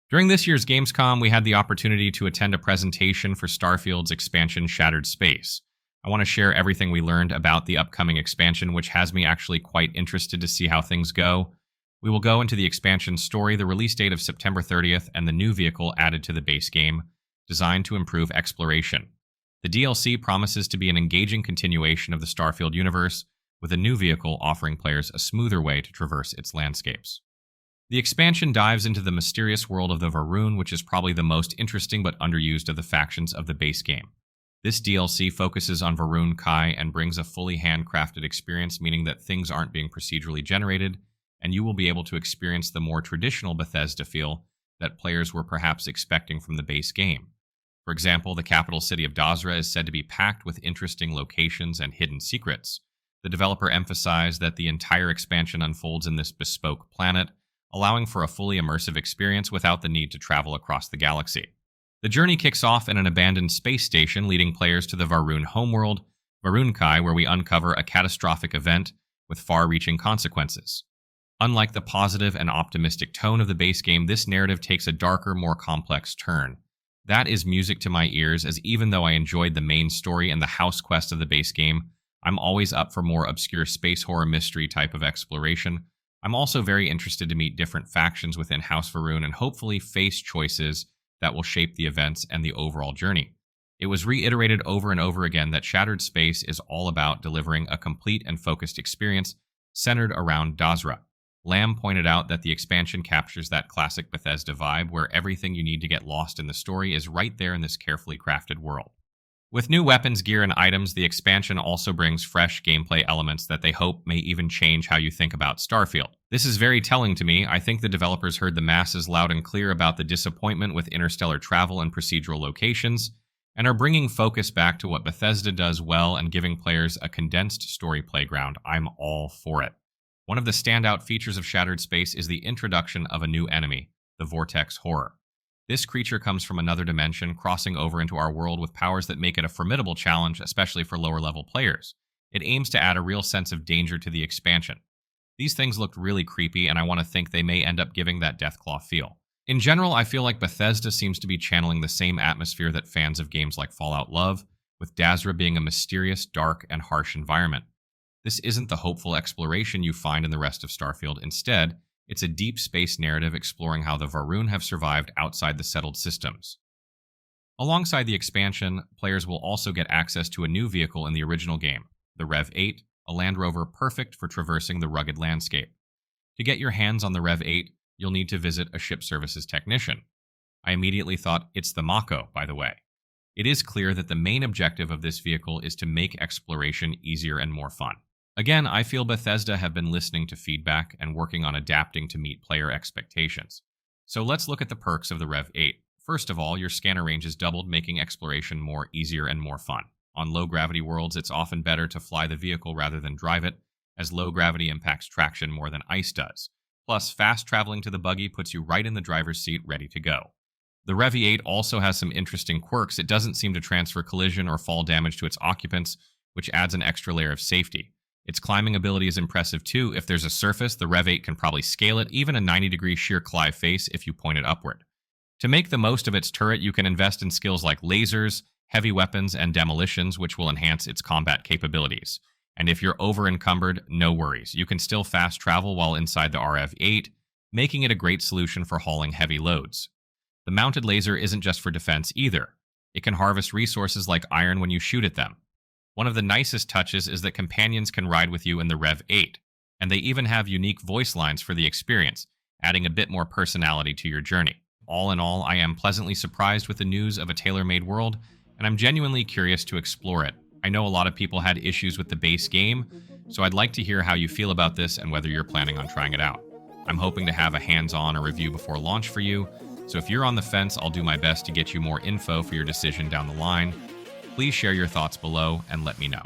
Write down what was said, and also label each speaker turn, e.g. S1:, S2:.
S1: During this year's Gamescom, we had the opportunity to attend a presentation for Starfield's expansion Shattered Space. I want to share everything we learned about the upcoming expansion, which has me actually quite interested to see how things go. We will go into the expansion story, the release date of September 30th, and the new vehicle added to the base game, designed to improve exploration. The DLC promises to be an engaging continuation of the Starfield universe, with a new vehicle offering players a smoother way to traverse its landscapes. The expansion dives into the mysterious world of the Varun, which is probably the most interesting but underused of the factions of the base game. This DLC focuses on Varun Kai and brings a fully handcrafted experience, meaning that things aren't being procedurally generated, and you will be able to experience the more traditional Bethesda feel that players were perhaps expecting from the base game. For example, the capital city of Dazra is said to be packed with interesting locations and hidden secrets. The developer emphasized that the entire expansion unfolds in this bespoke planet, allowing for a fully immersive experience without the need to travel across the galaxy. The journey kicks off in an abandoned space station, leading players to the Varun homeworld, Varun Kai, where we uncover a catastrophic event with far-reaching consequences. Unlike the positive and optimistic tone of the base game, this narrative takes a darker, more complex turn. That is music to my ears, as even though I enjoyed the main story and the house quest of the base game, I'm always up for more obscure space horror mystery type of exploration. I'm also very interested to meet different factions within House Varun and hopefully face choices that will shape the events and the overall journey. It was reiterated over and over again that Shattered Space is all about delivering a complete and focused experience centered around Dazra. Lamb pointed out that the expansion captures that classic Bethesda vibe where everything you need to get lost in the story is right there in this carefully crafted world. With new weapons, gear, and items, the expansion also brings fresh gameplay elements that they hope may even change how you think about Starfield. This is very telling to me. I think the developers heard the masses loud and clear about the disappointment with interstellar travel and procedural locations, and are bringing focus back to what Bethesda does well and giving players a condensed story playground. I'm all for it. One of the standout features of Shattered Space is the introduction of a new enemy, the Vortex Horror. This creature comes from another dimension, crossing over into our world with powers that make it a formidable challenge, especially for lower-level players. It aims to add a real sense of danger to the expansion. These things looked really creepy, and I want to think they may end up giving that Deathclaw feel. In general, I feel like Bethesda seems to be channeling the same atmosphere that fans of games like Fallout love, with Dazra being a mysterious, dark, and harsh environment. This isn't the hopeful exploration you find in the rest of Starfield. Instead, it's a deep space narrative exploring how the Varun have survived outside the settled systems. Alongside the expansion, players will also get access to a new vehicle in the original game, the Rev 8, a Land Rover perfect for traversing the rugged landscape. To get your hands on the Rev 8, you'll need to visit a ship services technician. I immediately thought, it's the Mako, by the way. It is clear that the main objective of this vehicle is to make exploration easier and more fun. Again, I feel Bethesda have been listening to feedback and working on adapting to meet player expectations. So let's look at the perks of the Rev 8. First of all, your scanner range is doubled, making exploration more easier and more fun. On low-gravity worlds, it's often better to fly the vehicle rather than drive it, as low gravity impacts traction more than ice does. Plus, fast traveling to the buggy puts you right in the driver's seat ready to go. The Rev 8 also has some interesting quirks. It doesn't seem to transfer collision or fall damage to its occupants, which adds an extra layer of safety. Its climbing ability is impressive too. If there's a surface, the Rev 8 can probably scale it, even a 90-degree sheer climb face if you point it upward. To make the most of its turret, you can invest in skills like lasers, heavy weapons, and demolitions, which will enhance its combat capabilities. And if you're over-encumbered, no worries. You can still fast travel while inside the Rev 8, making it a great solution for hauling heavy loads. The mounted laser isn't just for defense either. It can harvest resources like iron when you shoot at them. One of the nicest touches is that companions can ride with you in the Rev 8, and they even have unique voice lines for the experience, adding a bit more personality to your journey. All in all, I am pleasantly surprised with the news of a tailor-made world, and I'm genuinely curious to explore it. I know a lot of people had issues with the base game, so I'd like to hear how you feel about this and whether you're planning on trying it out. I'm hoping to have a hands-on or review before launch for you, so if you're on the fence, I'll do my best to get you more info for your decision down the line. Please share your thoughts below and let me know.